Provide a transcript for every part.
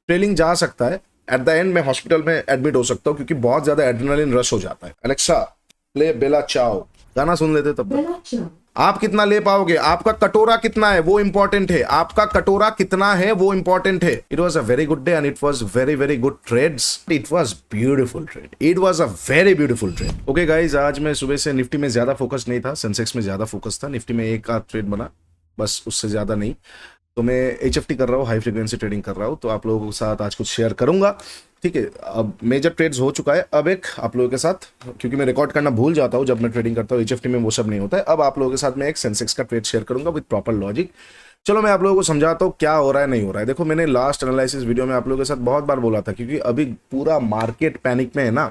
Trailing जा सकता है, एट द एंड मैं हॉस्पिटल में एडमिट हो सकता हूँ क्योंकि बहुत ज्यादा एड्रेनालिन रश हो जाता है। अलेक्सा प्ले बेला चाओ, गाना सुन लेते तब तक। आप कितना ले पाओगे, आपका कटोरा कितना है वो इंपॉर्टेंट है, आपका कटोरा कितना है वो इंपॉर्टेंट है। It was a very good day and it was very very good trades, it was beautiful trade, it was a very beautiful trade. Okay guys, आज मैं सुबह से निफ्टी में ज्यादा फोकस नहीं था, सेंसेक्स में ज्यादा फोकस था, निफ्टी में एक आध ट्रेड बना बस, उससे ज्यादा नहीं। तो मैं HFT कर रहा हूँ, हाई फ्रीक्वेंसी ट्रेडिंग कर रहा हूँ, तो आप लोगों के साथ आज कुछ शेयर करूंगा, ठीक है। अब मेजर ट्रेड्स हो चुका है, अब एक आप लोगों के साथ, क्योंकि मैं रिकॉर्ड करना भूल जाता हूँ जब मैं ट्रेडिंग करता हूँ, HFT में वो सब नहीं होता है। अब आप लोगों के साथ मैं एक सेंसेक्स का ट्रेड शेयर करूंगा विद प्रॉपर लॉजिक। चलो मैं आप लोगों को समझाता हूँ क्या हो रहा है नहीं हो रहा है। देखो मैंने लास्ट एनालिसिस वीडियो में आप लोगों के साथ बहुत बार बोला था, क्योंकि अभी पूरा मार्केट पैनिक में है ना,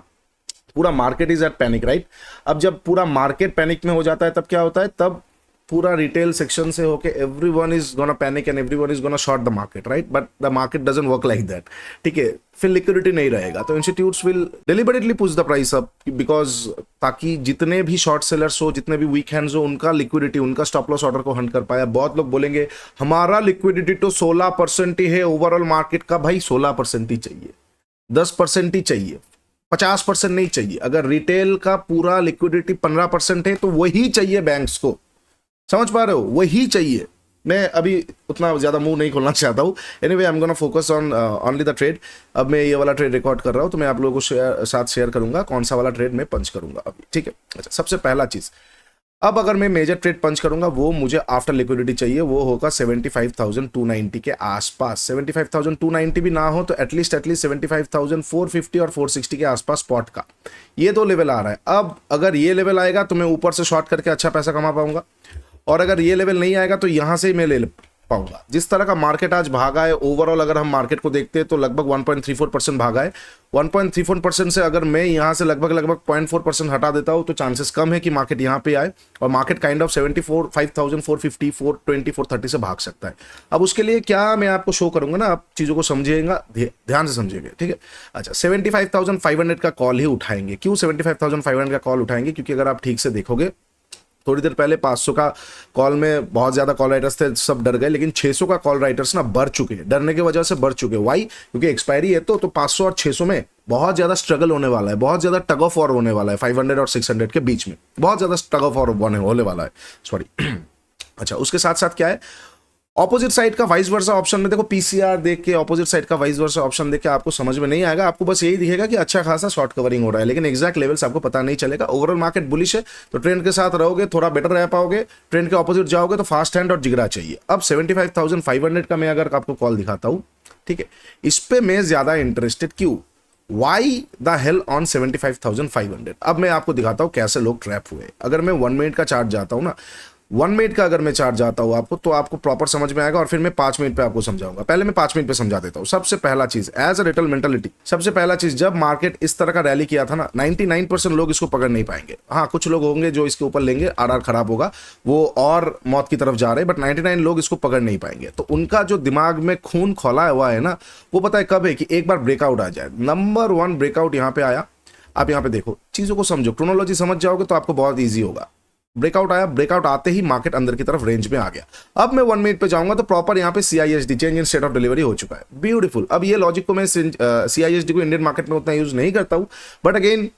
पूरा market is at panic, right. अब जब पूरा मार्केट पैनिक में हो जाता है तब क्या होता है, तब पूरा रिटेल सेक्शन से होके everyone is gonna panic and everyone is gonna short the market, right. But the market doesn't work like that, ठीक है। फिर लिक्विडिटी नहीं रहेगा, तो institutes will deliberately push the price up, because ताकि जितने भी शॉर्ट सेलर्स हो, जितने भी वीक हैंड्स हो, उनका लिक्विडिटी, उनका स्टॉप लॉस ऑर्डर को हंट कर पाया। बहुत लोग बोलेंगे हमारा लिक्विडिटी तो 16% ही है ओवरऑल मार्केट का। भाई 16% ही चाहिए, 10% ही चाहिए, 50% नहीं चाहिए। अगर रिटेल का पूरा लिक्विडिटी 15% है तो वही चाहिए बैंक्स को, समझ पा रहे हो, वही चाहिए। मैं अभी उतना ज्यादा मुंह नहीं खोलना चाहता हूँ। Anyway I am gonna focus on only the trade. अब मैं ये वाला ट्रेड रिकॉर्ड कर रहा हूँ, तो मैं आप लोगों को साथ शेयर करूंगा कौन सा वाला ट्रेड मैं पंच करूंगा अभी, ठीक है। अच्छा, सबसे पहला चीज, अब अगर मैं मेजर ट्रेड पंच करूंगा वो मुझे आफ्टर लिक्विडिटी चाहिए, वो होगा 75,290 के आसपास। 75,290 भी ना हो तो एटलीस्ट 75,450 और 460 के आसपास स्पॉट का ये दो लेवल आ रहा है। अब अगर ये लेवल आएगा तो मैं ऊपर से शॉर्ट करके अच्छा पैसा कमा पाऊंगा, और अगर ये लेवल नहीं आएगा तो यहां से ही मैं ले पाऊंगा। जिस तरह का मार्केट आज भागा है ओवरऑल, अगर हम मार्केट को देखते हैं तो लगभग 1.34% भागा है। 1.34% से अगर मैं यहां से लगभग 0.4% हटा देता हूं तो चांसेस कम है कि मार्केट यहां पे आए, और मार्केट काइंड ऑफ 74,5,450, 420, 430 से भाग सकता है। अब उसके लिए क्या मैं आपको शो करूंगा ना, आप चीजों को समझिएगा, ध्यान से समझिएगा, ठीक है। अच्छा, 75,500 का कॉल ही उठाएंगे। क्यों 75,500 का कॉल उठाएंगे? क्योंकि अगर आप ठीक से देखोगे, थोड़ी देर पहले 500 का कॉल में बहुत ज्यादा कॉल राइटर्स थे, सब डर गए, लेकिन 600 का कॉल राइटर्स ना बढ़ चुके हैं, डरने की वजह से बढ़ चुके हैं। वाई? क्योंकि एक्सपायरी है तो 500 और 600 में बहुत ज्यादा स्ट्रगल होने वाला है, बहुत ज्यादा टग ऑफ वॉर होने वाला है। 500 और 600 के बीच में बहुत ज्यादा टग ऑफ वॉर होने वाला है, सॉरी। अच्छा, उसके साथ साथ क्या है, ऑपोजिट साइड का वाइस वर्सा ऑप्शन में देखो, पीसीआर देख के ऑपोजिट साइड का वाइस वर्सा ऑप्शन देख के आपको समझ में नहीं आएगा, आपको बस यही दिखेगा कि अच्छा खासा शॉर्ट कवरिंग हो रहा है, लेकिन एग्जैक्ट लेवल्स आपको पता नहीं चलेगा। ओवरऑल मार्केट बुलिश है तो ट्रेंड के साथ रहोगे, थोड़ा बेटर रह पाओगे। ट्रेंड के ऑपोजिट जाओगे तो फास्ट हैंड और जिगरा चाहिए। अब 75,500 का मैं अगर आपको कॉल दिखाता हूं, ठीक है, इस पे मैं ज्यादा इंटरेस्टेड क्यों, वाई द हेल ऑन 75,500। अब मैं आपको दिखाता हूं कैसे लोग ट्रैप हुए। अगर मैं 1 मिनट का चार्ट जाता हूं ना, 1 मिनट का अगर मैं चार्ट जाता हूं आपको, तो आपको प्रॉपर समझ में आएगा, और फिर मैं 5 मिनट पे आपको समझाऊंगा। पहले मैं 5 मिनट पे समझा देता हूं। सबसे पहला चीज, एज अ रिटेल मेंटालिटी, सबसे पहला चीज, जब मार्केट इस तरह का रैली किया था ना, 99% लोग इसको पकड़ नहीं पाएंगे। हाँ, कुछ लोग होंगे जो इसके ऊपर लेंगे, आरआर खराब होगा, वो और मौत की तरफ जा रहे हैं, बट 99 लोग इसको पकड़ नहीं पाएंगे। तो उनका जो दिमाग में खून खौला हुआ है ना, वो पता है कब है, कि एक बार ब्रेकआउट आ जाए। नंबर 1 ब्रेकआउट यहां पे आया। आप यहां पे देखो, चीजों को समझो, क्रोनोलॉजी समझ जाओगे तो आपको बहुत ईजी होगा। ब्रेकआउट आया, ब्रेकआउट आते ही मार्केट अंदर की तरफ रेंज में आ गया। अब मैं 1 मिनट पे जाऊंगा तो प्रॉपर यहाँ पे CISD, change in state of delivery, हो चुका है। ब्यूटीफुल। अब ये लॉजिक को मैं CISD को इंडियन मार्केट में उतना यूज नहीं करता हूं, but again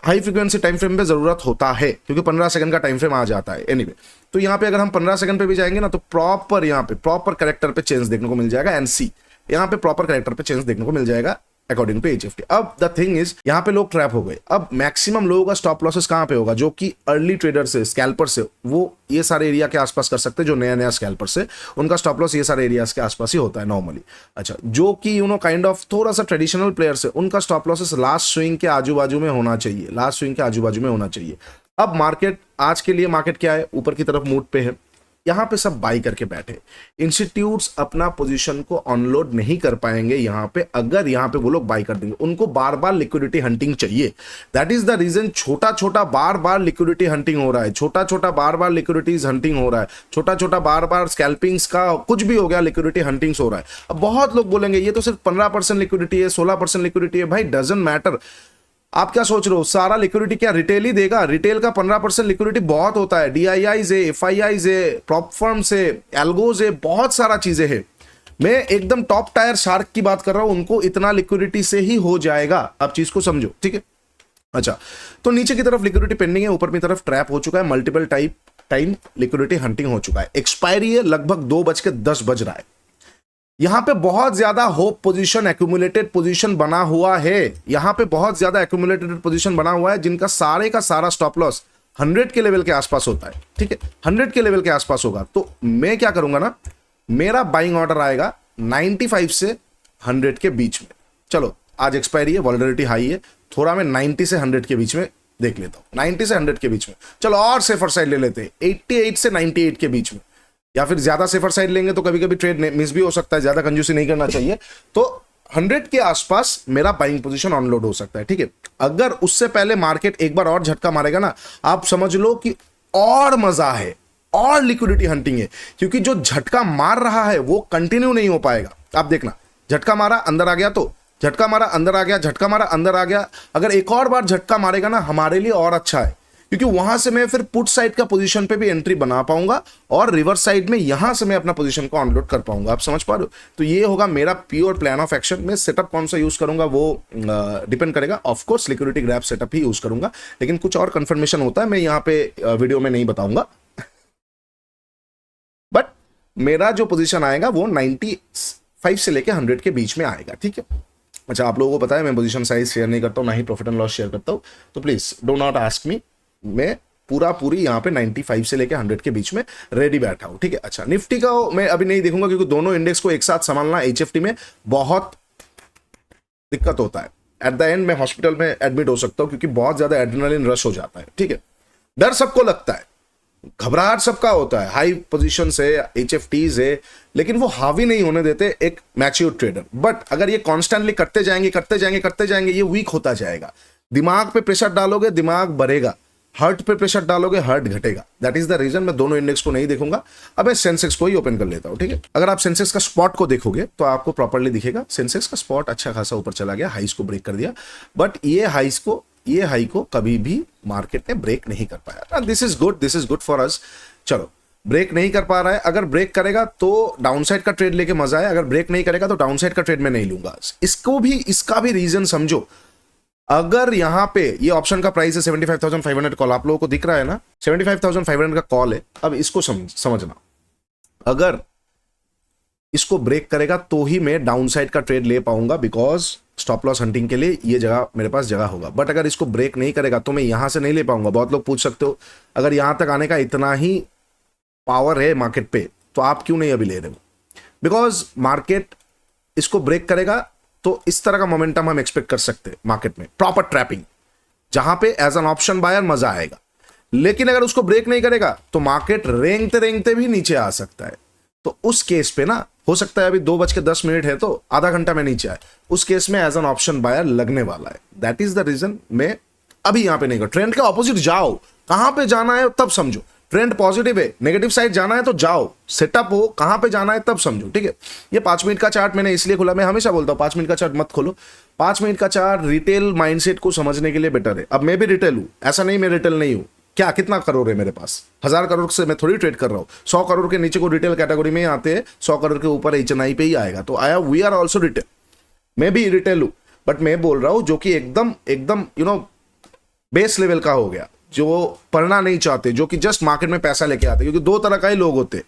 high frequency time frame पे जरूरत होता है, क्योंकि 15 सेकंड का टाइम फ्रेम आ जाता है। एनीवे, तो यहाँ पे अगर हम 15 सेकंड पे भी जाएंगे ना, तो प्रॉपर यहाँ पे प्रॉपर करेक्टर पे चेंज देखने को मिल जाएगा। एनसी यहाँ पे प्रॉपर करेक्टर पे चेंज देखने को मिल जाएगा अकॉर्डिंग टू HFT। अब द थिंग इज, यहाँ पे लोग ट्रैप हो गए। अब मैक्सिमम लोगों का स्टॉप लॉसेस कहाँ पे होगा, जो कि अर्ली ट्रेडर से, स्कैल्पर से, वो ये सारे एरिया के आसपास कर सकते हैं। जो नया स्कैल्पर से, उनका स्टॉप लॉस ये सारे एरियाज के आसपास ही होता है नॉर्मली। अच्छा, जो कि काइंड ऑफ थोड़ा सा ट्रेडिशनल प्लेयर से, उनका स्टॉप लॉसेस लास्ट स्विंग के आजू बाजू में होना चाहिए, लास्ट स्विंग के आजू बाजू में होना चाहिए। अब मार्केट, आज के लिए मार्केट क्या है, ऊपर की तरफ मूड पे है। यहां पे सब बाई करके बैठे। इंस्टीट्यूट्स अपना पोजीशन को अनलोड नहीं कर पाएंगे यहां पे, अगर यहां पे वो लोग बाई कर देंगे। उनको बार बार लिक्विडिटी हंटिंग चाहिए। दैट इज द रीजन छोटा छोटा बार बार लिक्विडिटी हंटिंग हो रहा है, छोटा छोटा बार बार लिक्विडिटीज हंटिंग हो रहा है, छोटा छोटा बार बार स्कैल्पिंग्स का कुछ भी हो गया, लिक्विडिटी हंटिंग्स हो रहा है। अब बहुत लोग बोलेंगे ये तो सिर्फ 15% लिक्विडिटी है, 16% लिक्विडिटी है। भाई डजंट मैटर। आप क्या सोच रहे हो, सारा लिक्विडिटी क्या रिटेल ही देगा? रिटेल का 15% लिक्विडिटी बहुत होता है। DII से, FII से, प्रॉप फर्म से, एल्गो से, बहुत सारा चीजें हैं। मैं एकदम टॉप टायर शार्क की बात कर रहा हूं, उनको इतना लिक्विडिटी से ही हो जाएगा, आप चीज को समझो, ठीक है। अच्छा, तो नीचे की तरफ लिक्विडिटी पेंडिंग है, ऊपर की तरफ ट्रैप हो चुका है, मल्टीपल टाइम लिक्विडिटी हंटिंग हो चुका है। एक्सपायरी है, लगभग 2:10 बज रहा है। यहां पे बहुत ज्यादा होप पोजीशन, एक्यूमुलेटेड पोजीशन बना हुआ है, यहां पे बहुत ज्यादा एक्यूमुलेटेड पोजीशन बना हुआ है, जिनका सारे का सारा स्टॉप लॉस 100 के लेवल के आसपास होता है, ठीक है, 100 के लेवल के आसपास होगा। तो मैं क्या करूंगा ना, मेरा बाइंग ऑर्डर आएगा 95 से 100 के बीच में। चलो आज एक्सपायरी है, वोलेटिलिटी हाई है, थोड़ा मैं 90 से 100 के बीच में देख लेता हूं, 90 से 100 के बीच में। चलो और सेफर साइड ले लेते हैं, 88 से 98 के बीच में, या फिर ज्यादा सेफर साइड लेंगे तो कभी कभी ट्रेड मिस भी हो सकता है, ज्यादा कंजूसी नहीं करना चाहिए। तो 100 के आसपास मेरा बाइंग पोजीशन ऑनलोड हो सकता है, ठीक है। अगर उससे पहले मार्केट एक बार और झटका मारेगा ना, आप समझ लो कि और मजा है, और लिक्विडिटी हंटिंग है, क्योंकि जो झटका मार रहा है वो कंटिन्यू नहीं हो पाएगा। आप देखना, झटका मारा अंदर आ गया, तो झटका मारा अंदर आ गया, झटका मारा अंदर आ गया, अगर एक और बार झटका मारेगा ना, हमारे लिए और अच्छा है, क्योंकि वहां से मैं फिर पुट साइड का पोजीशन पे भी एंट्री बना पाऊंगा, और रिवर्स साइड में यहां से मैं अपना पोजीशन को अनलोड कर पाऊंगा। आप समझ पा रहे हो? तो ये होगा मेरा प्योर प्लान ऑफ एक्शन। मैं सेटअप कौन सा यूज करूंगा वो डिपेंड करेगा, of course liquidity grab setup he use करूंगा, लेकिन कुछ और कंफर्मेशन होता है, मैं यहाँ पे वीडियो में नहीं बताऊंगा। बट मेरा जो पोजीशन आएगा वो 95 से लेके 100 के बीच में आएगा, ठीक है। अच्छा, आप लोगों को पता है मैं पोजीशन साइज शेयर नहीं करता हूं, ना ही प्रॉफिट एंड लॉस शेयर करता हूं, तो please do not ask me. मैं पूरी यहाँ पे 95 से लेके 100 के बीच में रेडी बैठा हूं, ठीक है। अच्छा, निफ्टी का मैं अभी नहीं देखूंगा, क्योंकि दोनों इंडेक्स को एक साथ संभालना HFT में बहुत दिक्कत होता है। एट द एंड मैं हॉस्पिटल में एडमिट हो सकता हूं, क्योंकि बहुत ज्यादा एड्रेनालिन रश हो जाता है, ठीक है। डर सबको लगता है, घबराहट सबका होता है, हाई पोजीशन से HFTs है, लेकिन वो हावी नहीं होने देते एक मैच्योर ट्रेडर। बट अगर ये कॉन्स्टेंटली करते जाएंगे, ये वीक होता जाएगा। दिमाग पे प्रेशर डालोगे, दिमाग बढ़ेगा, हार्ट पे प्रेशर डालोगे, हार्ट घटेगा। दैट इज द रीजन मैं दोनों इंडेक्स को नहीं देखूंगा। अब मैं सेंसेक्स को ही ओपन कर लेता हूं, ठीक है। अगर आप सेंसेक्स का स्पॉट को देखोगे तो आपको प्रॉपर्ली दिखेगा, सेंसेक्स का स्पॉट अच्छा खासा ऊपर चला गया, हाइस को ब्रेक कर दिया, बट ये हाई को कभी भी मार्केट ने ब्रेक नहीं कर पाया। This is good for us. चलो, ब्रेक नहीं कर पा रहा है, अगर ब्रेक करेगा तो डाउनसाइड का ट्रेड लेके मजा है, अगर ब्रेक नहीं करेगा तो डाउनसाइड का ट्रेड में नहीं लूंगा। इसका भी रीजन समझो। अगर यहां पे ये ऑप्शन का प्राइस है 75,500 कॉल, आप लोगों को दिख रहा है ना, 75,500 का कॉल है। अब इसको समझना, अगर इसको ब्रेक करेगा तो ही मैं डाउनसाइड का ट्रेड ले पाऊंगा, बिकॉज स्टॉप लॉस हंटिंग के लिए ये जगह मेरे पास जगह होगा। बट अगर इसको ब्रेक नहीं करेगा तो मैं यहां से नहीं ले पाऊंगा। बहुत लोग पूछ सकते हो, अगर यहां तक आने का इतना ही पावर है मार्केट पे, तो आप क्यों नहीं अभी ले रहे हो? बिकॉज मार्केट इसको ब्रेक करेगा तो इस तरह का मोमेंटम हम एक्सपेक्ट कर सकते हैं मार्केट में, प्रॉपर ट्रैपिंग, जहां पे एज एन ऑप्शन बायर मजा आएगा। लेकिन अगर उसको ब्रेक नहीं करेगा तो मार्केट रेंगते भी नीचे आ सकता है। तो उस केस पे ना, हो सकता है अभी 2:10 है तो आधा घंटा में नीचे आए, उस केस में एज एन ऑप्शन बायर लगने वाला है। दैट इज द रीजन मैं अभी यहां पे नहीं कर। ट्रेंड के ऑपोजिट जाओ, कहां पे जाना है तब समझो। ट्रेंड पॉजिटिव है, नेगेटिव साइड जाना है तो जाओ, सेटअप हो, कहां पे जाना है तब समझो, ठीक है। ये 5 मिनट का चार्ट मैंने इसलिए खोला, मैं हमेशा बोलता हूं 5 मिनट का चार्ट मत खोलो। 5 मिनट का चार्ट रिटेल माइंडसेट को समझने के लिए बेटर है। अब मैं भी रिटेल हूं, ऐसा नहीं मैं रिटेल नहीं हूं। क्या कितना करोड़ है मेरे पास? 1000 करोड़ से मैं थोड़ी ट्रेड कर रहा हूं। 100 करोड़ के नीचे को रिटेल कैटेगरी में आते हैं, 100 करोड़ के ऊपर HNI पे ही आएगा। तो आया, वी आर ऑल्सो रिटेल, मैं भी रिटेल हूं, बट मैं बोल रहा हूं जो कि एकदम बेस लेवल का हो गया, जो पढ़ना नहीं चाहते, जो कि जस्ट मार्केट में पैसा लेके आते हैं। क्योंकि दो तरह का ही लोग होते हैं,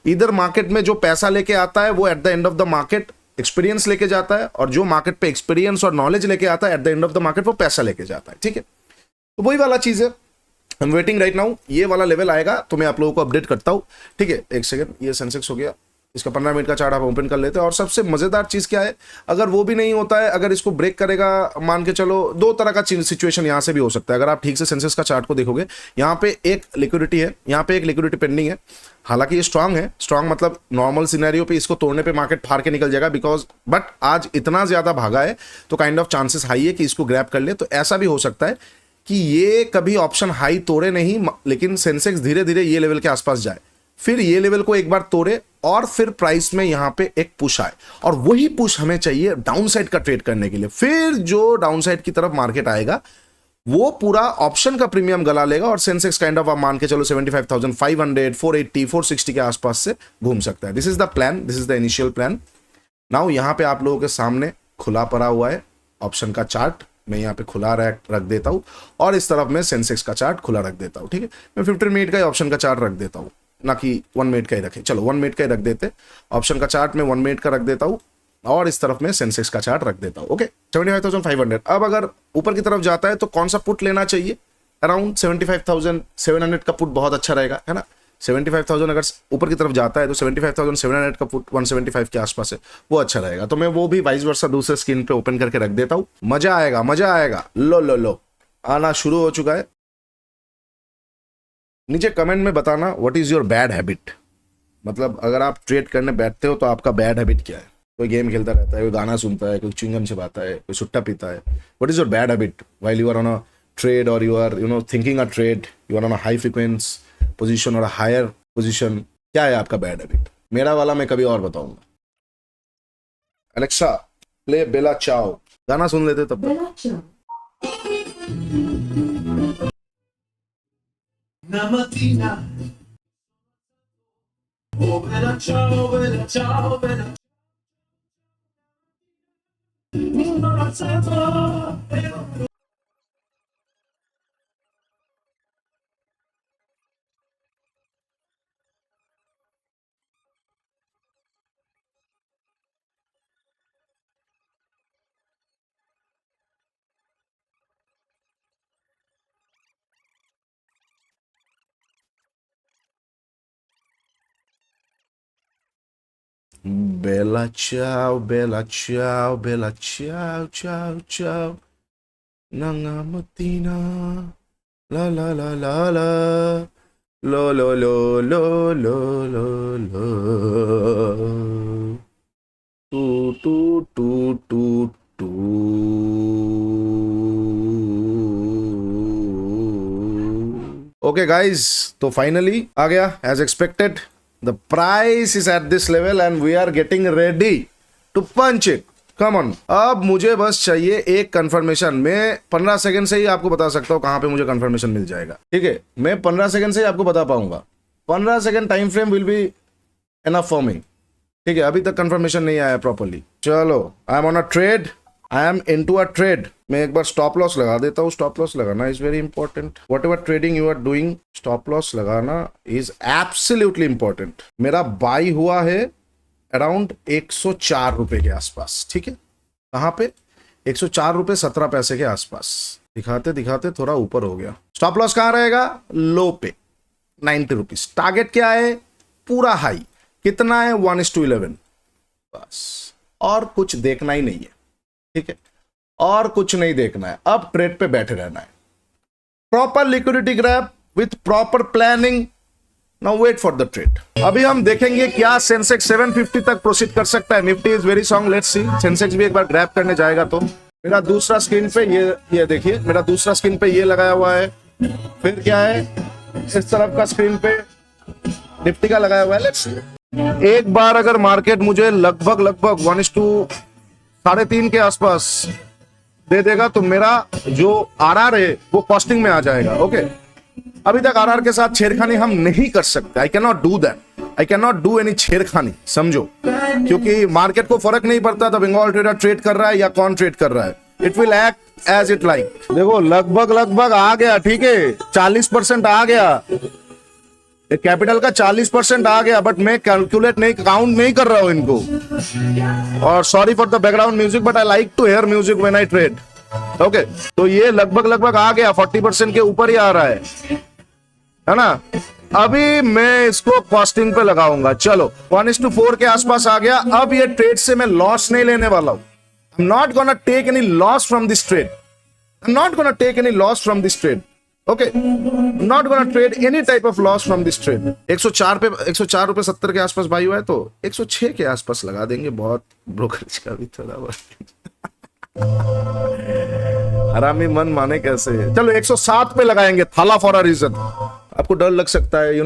इधर मार्केट में जो पैसा लेके आता है वो at the end of the market experience लेके जाता है, और जो मार्केट पे एक्सपीरियंस और नॉलेज लेके आता है at the end of the market वो पैसा लेके जाता है, ठीक है। तो वही वाला चीज है, I am waiting right now. ये वाला लेवल आएगा तो मैं आप लोगों को अपडेट करता हूं, ठीक है। एक सेकंड, ये सेंसेक्स हो गया, इसका 15 मिनट का चार्ट आप ओपन कर लेते हैं। और सबसे मजेदार चीज क्या है, अगर वो भी नहीं होता है, अगर इसको ब्रेक करेगा, मान के चलो 2 तरह का सिचुएशन यहां से भी हो सकता है। अगर आप ठीक से सेंसेक्स का चार्ट को देखोगे, यहां पे एक लिक्विडिटी है, यहां पे एक लिक्विडिटी पेंडिंग है। हालांकि ये स्ट्रांग है, स्ट्रांग मतलब नॉर्मल सिनेरियो पे इसको तोड़ने पे मार्केट फाड़ के निकल जाएगा, बिकॉज बट आज इतना ज्यादा भागा है तो काइंड ऑफ चांसेस हाई है कि इसको ग्रैब कर ले। तो ऐसा भी हो सकता है कि ये कभी ऑप्शन हाई तोड़े नहीं, लेकिन सेंसेक्स धीरे धीरे ये लेवल के आसपास जाए, फिर ये लेवल को एक बार तोड़े, और फिर प्राइस में यहां पे एक पुश आए, और वही पुश हमें चाहिए डाउनसाइड का ट्रेड करने के लिए। फिर जो डाउनसाइड की तरफ मार्केट आएगा वो पूरा ऑप्शन का प्रीमियम गला लेगा और सेंसेक्स काइंड ऑफ आप मान के चलो 75,500, 480, 460 के आसपास से घूम सकता है। This is the plan, this is the initial plan. Now यहाँ पे आप लोगों के सामने खुला पड़ा हुआ है ऑप्शन का चार्ट, मैं यहाँ पे खुला रख देता हूँ और इस तरफ में सेंसेक्स का चार्ट खुला रख देता हूँ। ठीक है, मैं 15 मिनट का ही ऑप्शन का चार्ट रख देता हूँ, ना कि 1 मिनट का ही रखे। चलो 1 मिनट का ही रख देते, ऑप्शन का चार्ट में 1 मिनट का रख देता हूँ और इस तरफ में सेंसेक्स का चार्ट रख देता हूँ। ओके, 75,500। अब अगर ऊपर की तरफ जाता है तो कौन सा पुट लेना चाहिए? अराउंड 75,700 का पुट बहुत अच्छा रहेगा, है ना। 75,000 अगर ऊपर की तरफ जाता है तो 75,700 का पुट 175 के आसपास है, वो अच्छा रहेगा। तो मैं वो भी वाइस वर्सा दूसरे स्क्रीन पे ओपन करके रख देता हूँ। मजा आएगा, मजा आएगा। लो लो लो, आना शुरू हो चुका है। नीचे कमेंट में बताना what is your bad habit, मतलब अगर आप ट्रेड करने बैठते हो तो आपका बैड हैबिट क्या है। कोई गेम खेलता रहता है, कोई गाना सुनता है, कोई च्युइंगम चबाता है, कोई सुट्टा पीता है। What is your bad habit while you are on a trade और you are thinking a trade, you are on a high frequency position और हायर पोजीशन। क्या है आपका बैड हैबिट? मेरा वाला मैं कभी और बताऊंगा। अलेक्सा प्ले बेला चाओ, गाना सुन लेते तब तक। Una mattina, oh bella ciao, bella ciao, bella ciao. Mi sono alzato e ho Bella ciao, bella ciao, bella ciao, ciao, ciao. Nanga mattina, la la la la la, lo lo lo lo lo lo lo. Tu tu tu tu tu. Okay guys, तो finally आ गया as expected. The price is at this level and we are getting ready to punch it. Come on. अब मुझे बस चाहिए एक confirmation. मैं 15 second से ही आपको बता सकता हूँ कहाँ पे मुझे कंफर्मेशन मिल जाएगा। ठीक है, मैं 15 सेकंड से ही आपको बता पाऊंगा। 15 second time frame will be enough for me. ठीक है, अभी तक कंफर्मेशन नहीं आया प्रॉपरली। चलो, I am on a trade, I am into a trade. मैं एक बार स्टॉप लॉस लगा देता हूँ। स्टॉप लॉस लगाना is very important. Whatever trading you are doing, stop loss लगाना इज एब्सोल्युटली इंपॉर्टेंट। मेरा बाई हुआ है अराउंड 104 रुपए के आसपास। ठीक है, कहाँ पे? 104 रुपए 17 पैसे के आसपास। दिखाते दिखाते थोड़ा ऊपर हो गया। स्टॉप लॉस कहाँ रहेगा? लो पे 90 रुपीज। टारगेट क्या है? पूरा हाई। कितना है? 1:11। बस, और कुछ देखना ही नहीं है। ठीक है, और कुछ नहीं देखना है। अब ट्रेड पे बैठे रहना है। Proper liquidity grab with proper planning. Now wait for the trade. अभी हम देखेंगे क्या सेंसेक्स 750 तक प्रोसीड कर सकता है। Nifty is very strong, let's see. Sensex भी एक बार ग्रैब करने जाएगा तो। मेरा दूसरा स्क्रीन पे ये देखिए, मेरा दूसरा स्क्रीन पे ये लगाया हुआ है। फिर क्या है? इस तरफ का स्क्रीन पे निफ्टी का लगाया हुआ है। Let's see. एक बार अगर मार्केट मुझे लगभग 1:3.5 के आसपास दे देगा तो मेरा जो आरआर है वो कॉस्टिंग में आ जाएगा। ओके, अभी तक आरआर के साथ छेड़खानी हम नहीं कर सकते। I can not do that, I can not do any छेड़खानी, समझो। क्योंकि मार्केट को फर्क नहीं पड़ता था बंगाल ट्रेडर ट्रेड कर रहा है या कौन ट्रेड कर रहा है। It will act as it like. देखो लगभग आ गया। ठीक है, 40% आ गया। कैपिटल का 40% आ गया, बट मैं कैलकुलेट नहीं, काउंट नहीं कर रहा हूं इनको। और sorry for the background music, but I like to hear music when I trade. Okay, तो ये लगभग आ गया। 40% के ऊपर ही आ रहा है ना। अभी मैं इसको कॉस्टिंग पे लगाऊंगा। चलो, 1:4 के आसपास आ गया। अब ये ट्रेड से मैं लॉस नहीं लेने वाला हूं। I am not gonna take any loss from this trade. I am not gonna take any loss from this trade. Okay, not gonna trade any type of loss from this trade. 104 रुपए 70 के आसपास भाई हुआ है तो 106 के आसपास लगा देंगे। बहुत ब्रोकरेज का भी थोड़ा बहुत हरामी मन माने कैसे। चलो 107 पे लगाएंगे, थाला फॉर अ रीजन। आपको डर लग सकता है,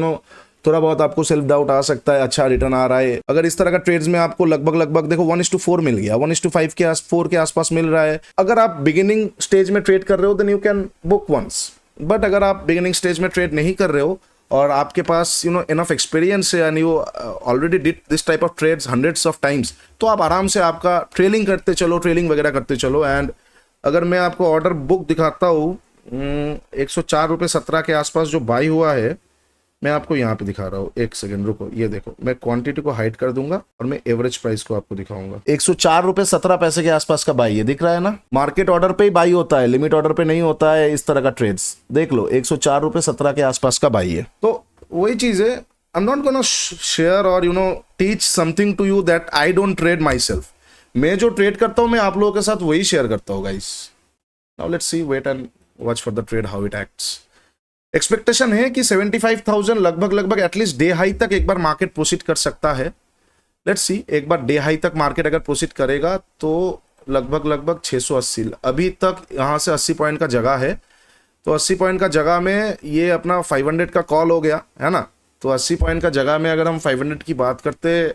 थोड़ा बहुत आपको सेल्फ डाउट आ सकता है, अच्छा रिटर्न आ रहा है। अगर इस तरह का ट्रेड्स में आपको लगभग देखो 1:4 मिल गया, 1:5 के 4 के आसपास मिल रहा है। अगर आप बिगिनिंग स्टेज में ट्रेड कर रहे हो then you can book once, but अगर आप बिगिनिंग स्टेज में ट्रेड नहीं कर रहे हो और आपके पास इनफ एक्सपीरियंस है and you already did this type of trades hundreds of times, तो आप आराम से आपका ट्रेलिंग करते चलो, ट्रेलिंग वगैरह करते चलो। एंड अगर मैं आपको ऑर्डर बुक दिखाता हूँ 104.17 के आसपास जो बाई हुआ है, मैं आपको यहाँ पे दिखा रहा हूँ, एक सेकंड रुको, ये देखो मैं क्वांटिटी को हाइड कर दूंगा और मैं एवरेज प्राइस को आपको दिखाऊंगा। 104.17 के आसपास का बाई है, दिख रहा है ना। मार्केट ऑर्डर पे ही बाई होता है, लिमिट ऑर्डर पे नहीं होता है इस तरह का ट्रेड्स। देख लो 104.17 के आसपास का बाई है। तो वही चीज है, I am not gonna share और teach something to you that I don't trade myself. मैं जो ट्रेड करता हूँ मैं आप लोगों के साथ वही शेयर करता हूँ guys. Now let's see, wait and watch for the trade how it acts. Expectation है कि 75,000 लगभग एटलीस्ट डे हाई तक एक बार मार्केट प्रोसीड कर सकता है। लेट्स सी, एक बार डे हाई तक मार्केट अगर प्रोसीड करेगा तो लगभग 680, अभी तक यहाँ से 80 पॉइंट का जगह है, तो 80 पॉइंट का जगह में ये अपना 500 का कॉल हो गया है ना। तो 80 पॉइंट का जगह में अगर हम 500 की बात करते,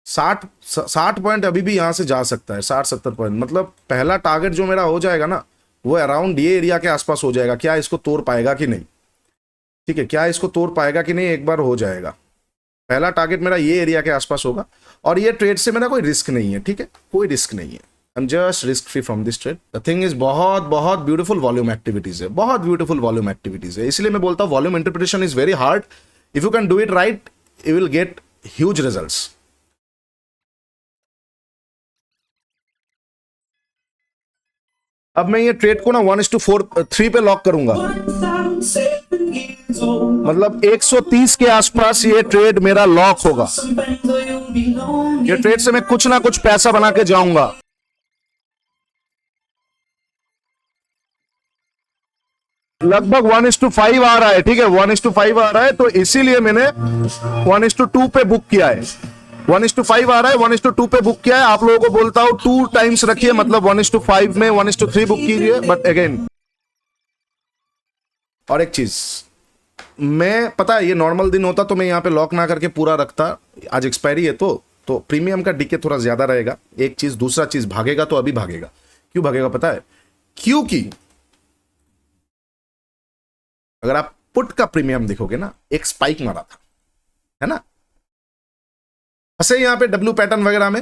60 पॉइंट अभी भी यहाँ से जा सकता है, 60-70 पॉइंट। मतलब पहला टारगेट जो मेरा हो जाएगा ना वो अराउंड ये एरिया के आसपास हो जाएगा। क्या इसको तोड़ पाएगा कि नहीं, ठीक है, क्या इसको तोड़ पाएगा कि नहीं, एक बार हो जाएगा। पहला टारगेट मेरा ये एरिया के आसपास होगा और ये ट्रेड से मेरा कोई रिस्क नहीं है, ठीक है, कोई रिस्क नहीं है। I am just risk free from this trade. The thing is बहुत ब्यूटीफुल वॉल्यूम एक्टिविटीज है, बहुत ब्यूटीफुल वॉल्यूम एक्टिविटीज है। इसलिए मैं बोलता हूँ volume interpretation is very hard. If you can do it right you will get huge results. अब मैं ये ट्रेड को ना 1:3 पे लॉक करूंगा, 1,007 years old. मतलब 130 के आसपास ये ट्रेड मेरा लॉक होगा। Some things that you'll be lonely. ये ट्रेड से मैं कुछ ना कुछ पैसा बना के जाऊंगा। लगभग 1:5 आ रहा है, ठीक है, 1:5 आ रहा है, तो इसीलिए मैंने 1:2 पे बुक किया है। 1:5 आ रहा है, 1:2 पे बुक किया है। आप लोगों को बोलता हूं 2 टाइम्स रखिए, मतलब 1:5 में 1:3 बुक कीजिए। बट अगेन और एक चीज, मैं पता है ये नॉर्मल दिन होता तो मैं यहाँ पे लॉक ना करके पूरा रखता। आज एक्सपायरी है तो प्रीमियम का डीके थोड़ा ज्यादा रहेगा, एक चीज। दूसरा चीज, भागेगा तो अभी भागेगा। क्यों भागेगा पता है? क्योंकि अगर आप पुट का प्रीमियम देखोगे ना, एक स्पाइक मारा था, है ना, फंसे यहां पे डब्ल्यू पैटर्न वगैरह में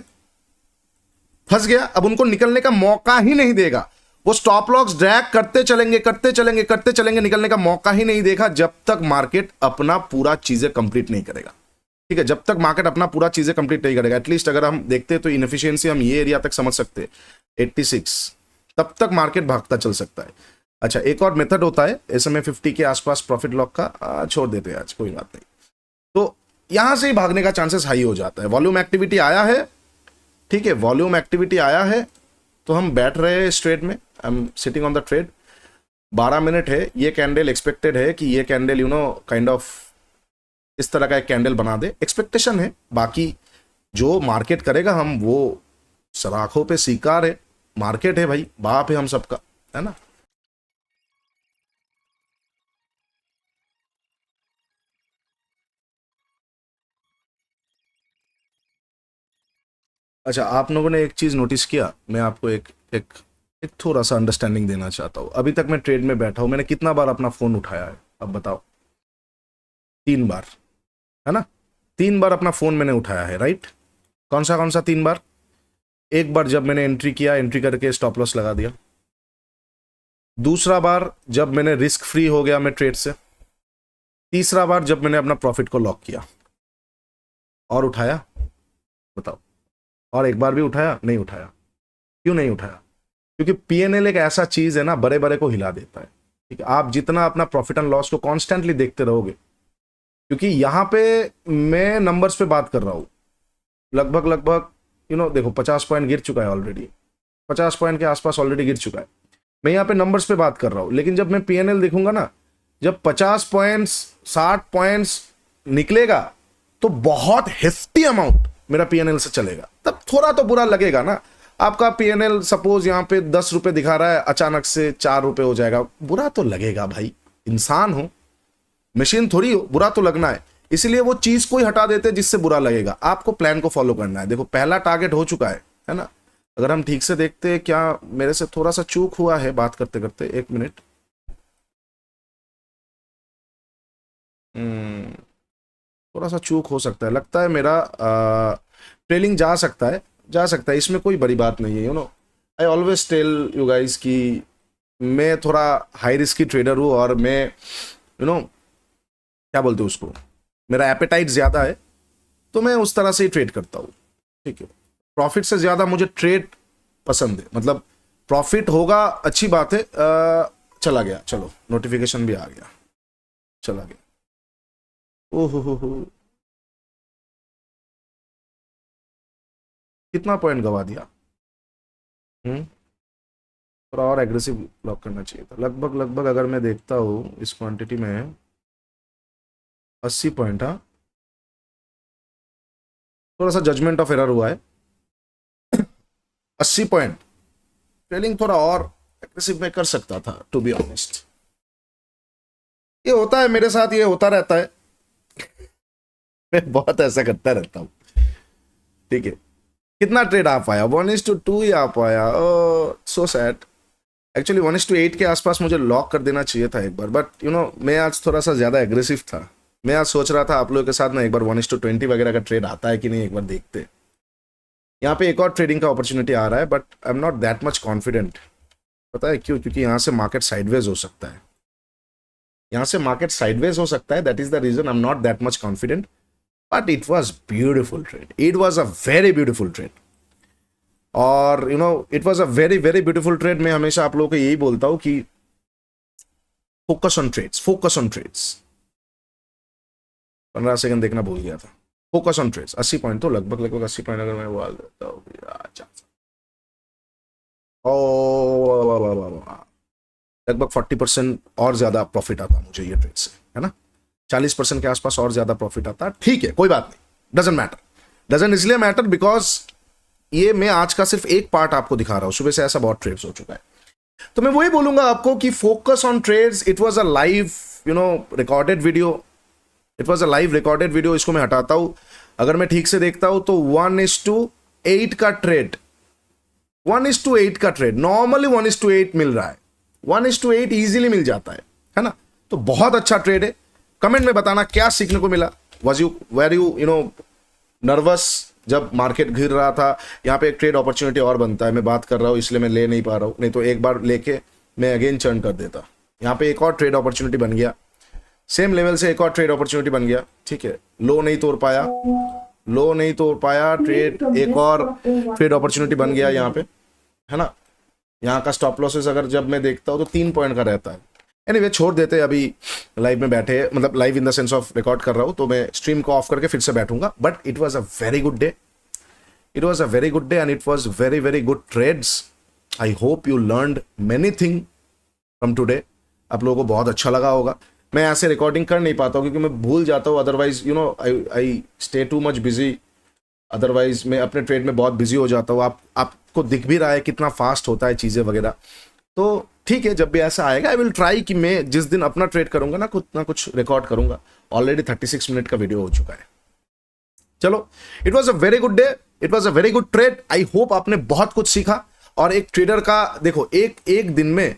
फंस गया। अब उनको निकलने का मौका ही नहीं देगा। वो स्टॉप लॉस ड्रैग करते चलेंगे, निकलने का मौका ही नहीं देगा जब तक मार्केट अपना पूरा चीजें कंप्लीट नहीं करेगा, ठीक है, जब तक मार्केट अपना पूरा चीजें कंप्लीट नहीं करेगा। एटलीस्ट अगर हम देखते तो इनएफिशिएंसी हम ये एरिया तक समझ सकते, 86, तब तक मार्केट भागता चल सकता है। अच्छा, एक और मेथड होता है SMA 50 के आसपास प्रॉफिट लॉक का, छोड़ देते हैं आज, कोई बात नहीं। तो यहां से ही भागने का चांसेस हाई हो जाता है। वॉल्यूम एक्टिविटी आया है, ठीक है, वॉल्यूम एक्टिविटी आया है, तो हम बैठ रहे हैं इस ट्रेड में। I am sitting on the trade. 12 minute है, ये कैंडल एक्सपेक्टेड है कि ये कैंडल काइंड ऑफ इस तरह का एक कैंडल बना दे, एक्सपेक्टेशन है। बाकी जो मार्केट करेगा हम वो सराखों पे शिकार है, मार्केट है भाई, बाप है हम सबका, है ना। अच्छा, आप लोगों ने एक चीज नोटिस किया, मैं आपको एक एक एक थोड़ा सा अंडरस्टैंडिंग देना चाहता हूं। अभी तक मैं ट्रेड में बैठा हूं, मैंने कितना बार अपना फोन उठाया है, अब बताओ? 3 बार, है ना, 3 बार अपना फोन मैंने उठाया है, राइट। कौन सा 3 बार? एक बार जब मैंने एंट्री किया, एंट्री करके स्टॉप लॉस लगा दिया। दूसरा बार जब मैंने रिस्क फ्री हो गया मैं ट्रेड से। तीसरा बार जब मैंने अपना प्रॉफिट को लॉक किया। और उठाया? बताओ। और एक बार भी उठाया? नहीं उठाया। क्यों नहीं उठाया? क्योंकि PNL एक ऐसा चीज है ना, बड़े बड़े को हिला देता है, ठीक है। आप जितना अपना प्रॉफिट एंड लॉस को कॉन्स्टेंटली देखते रहोगे, क्योंकि यहां पे मैं नंबर्स पे बात कर रहा हूं, लगभग देखो 50 पॉइंट गिर चुका है ऑलरेडी, 50 पॉइंट के आसपास ऑलरेडी गिर चुका है। मैं यहाँ पे नंबर्स पे बात कर रहा हूं, लेकिन जब मैं PNL देखूंगा ना, जब 50 पॉइंट्स 60 पॉइंट्स निकलेगा तो बहुत हेफ्टी अमाउंट मेरा PNL से चलेगा, तब थोड़ा तो बुरा लगेगा ना। आपका PNL सपोज यहाँ पे 10 रुपए दिखा रहा है, अचानक से 4 रुपए हो जाएगा, बुरा तो लगेगा भाई। इंसान हो, मशीन थोड़ी हो, बुरा तो लगना है। इसलिए वो चीज को ही हटा देते हैं जिससे बुरा लगेगा। आपको प्लान को फॉलो करना है। देखो पहला टारगेट हो चुका है ना। अगर हम ठीक से देखते हैं, क्या मेरे से थोड़ा सा चूक हुआ है बात करते करते, 1 मिनट। थोड़ा सा चूक हो सकता है, लगता है मेरा ट्रेलिंग जा सकता है, इसमें कोई बड़ी बात नहीं है। You know I always tell you guys कि मैं थोड़ा हाई रिस्की ट्रेडर हूँ और मैं क्या बोलते हैं उसको, मेरा एपेटाइट ज़्यादा है, तो मैं उस तरह से ही ट्रेड करता हूँ। ठीक है, प्रॉफिट से ज़्यादा मुझे ट्रेड पसंद है। मतलब प्रॉफिट होगा अच्छी बात है। चला गया, चलो नोटिफिकेशन भी आ गया, चला गया। ओहो, कितना पॉइंट गवा दिया। थोड़ा और एग्रेसिव ब्लॉक करना चाहिए था। लगभग अगर मैं देखता हूँ इस क्वांटिटी में 80 पॉइंट। हाँ, थोड़ा सा जजमेंट ऑफ एरर हुआ है। 80 पॉइंट ट्रेलिंग थोड़ा और एग्रेसिव में कर सकता था, टू बी ऑनेस्ट। ये होता है मेरे साथ, ये होता रहता है। मैं बहुत ऐसा करता रहता हूँ। ठीक है, कितना ट्रेड आ पाया? 1:2 ही आ पाया। So sad. एक्चुअली 1:8 के आसपास मुझे लॉक कर देना चाहिए था एक बार, बट मैं आज थोड़ा सा ज़्यादा एग्रेसिव था। मैं आज सोच रहा था आप लोगों के साथ ना एक बार 1:20 वगैरह का ट्रेड आता है कि नहीं, एक बार देखते। यहाँ पे एक और ट्रेडिंग का अपॉर्चुनिटी आ रहा है, but I am not that much confident. पता है क्यों? क्योंकि यहाँ से मार्केट साइडवेज हो सकता है। That is the reason I am not that much confident. But it was beautiful trade, it was a very beautiful trade. और it was a very very beautiful trade. मैं हमेशा आप लोगों को यही बोलता हूँ कि फोकस ऑन ट्रेड्स। 15 सेकंड देखना भूल गया था। Focus on trades. 80 पॉइंट तो लगभग 80 पॉइंट अगर मैं बोल देता हूँ, लगभग 40% और ज्यादा प्रॉफिट आता मुझे ये ट्रेड से, है ना। 40% के आसपास और ज्यादा प्रॉफिट आता। ठीक है, कोई बात नहीं, डजंट मैटर। डजंट इसलिए मैटर बिकॉज ये मैं आज का सिर्फ एक पार्ट आपको दिखा रहा हूं। सुबह से ऐसा बहुत ट्रेड्स हो चुका है, तो मैं वही बोलूंगा आपको कि focus on trades. It was a live recorded video. इसको मैं हटाता हूं। अगर मैं ठीक से देखता हूं तो 1:8 का ट्रेड, 1:8 का ट्रेड नॉर्मली 1:8 मिल रहा है। 1:8 इजीली मिल जाता है ना। तो बहुत अच्छा ट्रेड है। कमेंट में बताना क्या सीखने को मिला। वेर यू नर्वस जब मार्केट गिर रहा था? यहाँ पे एक ट्रेड अपॉर्चुनिटी और बनता है। मैं बात कर रहा हूँ इसलिए मैं ले नहीं पा रहा हूँ, नहीं तो एक बार लेके मैं अगेन चर्न कर देता। यहाँ पे एक और ट्रेड अपॉर्चुनिटी बन गया, सेम लेवल से एक और ट्रेड अपॉर्चुनिटी बन गया। ठीक है, लो नहीं तोड़ पाया, ट्रेड, एक और ट्रेड अपॉर्चुनिटी बन गया यहाँ पे, है ना। यहाँ का स्टॉप लॉसेस अगर जब मैं देखता हूँ तो 3 पॉइंट का रहता है। एनीवे छोड़ देते, अभी लाइव में बैठे, मतलब live in the sense of record कर रहा हूँ, तो मैं स्ट्रीम को ऑफ करके फिर से बैठूंगा। But it was a very good day, and it was very very good trades. I hope you learned many thing from today. आप लोगों को बहुत अच्छा लगा होगा। मैं ऐसे रिकॉर्डिंग कर नहीं पाता हूँ क्योंकि मैं भूल जाता हूँ, otherwise I stay too much busy. Otherwise मैं अपने ट्रेड में बहुत बिजी हो जाता हूँ। आपको दिख भी रहा है कितना फास्ट होता है चीज़ें वगैरह। तो ठीक है, जब भी ऐसा आएगा आई विल ट्राई कि मैं जिस दिन अपना ट्रेड करूंगा ना कुछ रिकॉर्ड करूंगा। ऑलरेडी 36 मिनट का वीडियो हो चुका है। चलो, it was a very good day, it was a very good trade. I hope आपने बहुत कुछ सीखा। और एक ट्रेडर का देखो, एक दिन में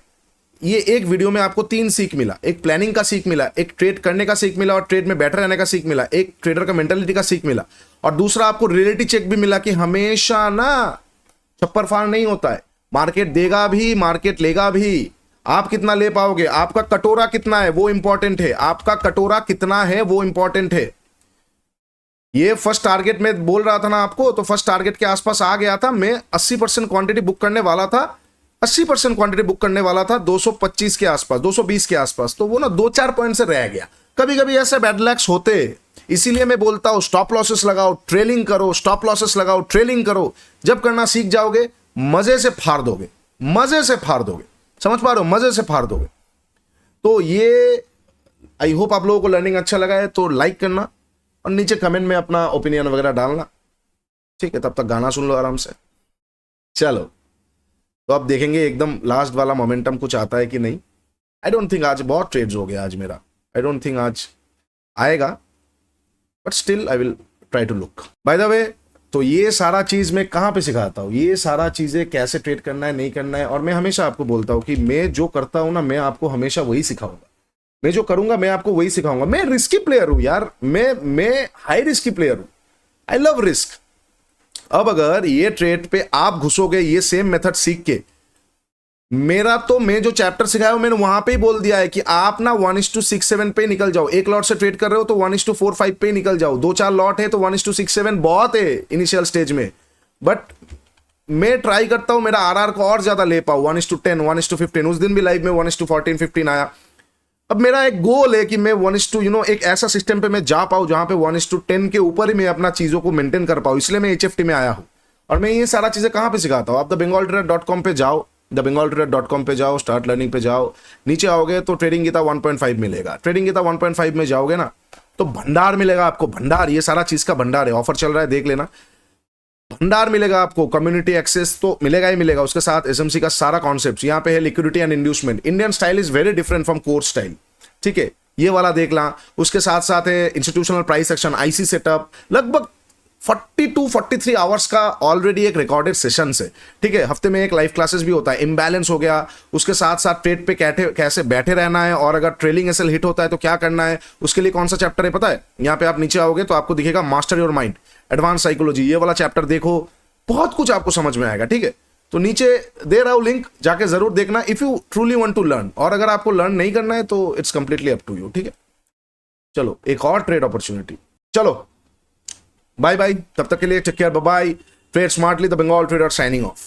ये एक वीडियो में आपको 3 सीख मिला। एक प्लानिंग का सीख मिला, एक ट्रेड करने का सीख मिला और ट्रेड में बैठे रहने का सीख मिला, एक ट्रेडर का मेंटालिटी का सीख मिला, और दूसरा आपको रियलिटी चेक भी मिला कि हमेशा ना छप्पर फाड़ नहीं होता है। मार्केट देगा भी, मार्केट लेगा भी। आप कितना ले पाओगे, आपका कटोरा कितना है वो इंपॉर्टेंट है। आपका कटोरा कितना है वो इंपॉर्टेंट है। ये फर्स्ट टारगेट में बोल रहा था ना आपको, तो फर्स्ट टारगेट के आसपास आ गया था। मैं 80% क्वांटिटी बुक करने वाला था, 80% क्वांटिटी बुक करने वाला था 225 के आसपास, 220 के आसपास। तो वो ना 2-4 पॉइंट से रह गया। कभी कभी ऐसे बैड लक्स होते, इसीलिए मैं बोलता हूं स्टॉप लॉसेस लगाओ, ट्रेलिंग करो, स्टॉप लॉसेस लगाओ, ट्रेलिंग करो। जब करना सीख जाओगे मजे से फाड़ दोगे, मजे से फाड़ दोगे। समझ पा रहे हो? मजे से फाड़ दोगे। तो ये आई होप आप लोगों को लर्निंग अच्छा लगा है तो लाइक करना और नीचे कमेंट में अपना ओपिनियन वगैरह डालना। ठीक है, तब तक गाना सुन लो आराम से। चलो, तो अब देखेंगे एकदम लास्ट वाला मोमेंटम कुछ आता है कि नहीं। आई डोंट थिंक आज बहुत ट्रेड्स हो गया आज मेरा। आई डोंट थिंक आज आएगा, but still I will try to look. By the way, तो ये सारा चीज मैं कहाँ पे सिखाता हूँ, ये सारा चीजें कैसे ट्रेड करना है नहीं करना है, और मैं हमेशा आपको बोलता हूँ कि मैं जो करता हूँ ना, मैं आपको हमेशा वही सिखाऊंगा। मैं जो करूंगा मैं आपको वही सिखाऊंगा। मैं रिस्की प्लेयर हूं यार, मैं हाई रिस्की प्लेयर हूं। I love risk. अब अगर ये ट्रेड पे आप घुसोगे ये सेम मेथड सीख के, मेरा तो मैं जो चैप्टर सिखाया मैंने वहां पे ही बोल दिया है कि आप ना 1:6-7 पे निकल जाओ। एक लॉट से ट्रेड कर रहे हो तो 1:4-5 पे निकल जाओ। 2-4 लॉट है तो 1:6-7 बहुत है इनिशियल स्टेज में। बट मैं ट्राई करता हूं मेरा आरआर को और ज्यादा ले पाऊं, 1:10, 1:15। उस दिन भी लाइव में 1:14-15 आया। अब मेरा एक गोल है कि मैं 1:, एक ऐसा सिस्टम पे मैं जा पाऊं जहां पे 1:10 के ऊपर ही मैं अपना चीजों को मेंटेन कर पाऊं। इसलिए मैं HFT में आया हूं। और मैं ये सारा चीजें कहां पे सिखाता हूं, आप thebengaltrader.com पे जाओ, thebengaltrader.com पे जाओ, स्टार्ट लर्निंग पे जाओ, नीचे आओगे तो ट्रेडिंग गीता 1.5 मिलेगा। ट्रेडिंग गीता 1.5 में जाओगे ना तो भंडार मिलेगा आपको, भंडार, ये सारा चीज का भंडार है। ऑफर चल रहा है, देख लेना। भंडार मिलेगा आपको, कम्युनिटी एक्सेस तो मिलेगा ही मिलेगा, उसके साथ SMC का सारा कॉन्सेप्ट यहाँ पे है। Liquidity and inducement, Indian style is very different from core style, ठीक है, ये वाला देख ला। उसके साथ साथ है institutional price action, IC setup, लगभग 42-43 आवर्स का ऑलरेडी एक रिकॉर्डेड सेशन है, ठीक है। हफ्ते में एक लाइव क्लासेस भी होता है। इम्बैलेंस हो गया, उसके साथ साथ ट्रेड पे कैसे बैठे रहना है, और अगर ट्रेलिंग SL हिट होता है तो क्या करना है, उसके लिए कौन सा चैप्टर है पता है। यहाँ पे आप नीचे आओगे तो आपको दिखेगा master your mind, advance psychology, ये वाला चैप्टर देखो, बहुत कुछ आपको समझ में आएगा, ठीक है। तो नीचे दे रहा हूं लिंक, जाके जरूर देखना if you truly want to learn. और अगर आपको लर्न नहीं करना है तो it's completely up to you, ठीक है। चलो एक और ट्रेड अपॉर्चुनिटी, चलो बाय बाय, तब तक के लिए take care, bye bye. Trade smartly, the Bengal trader signing of.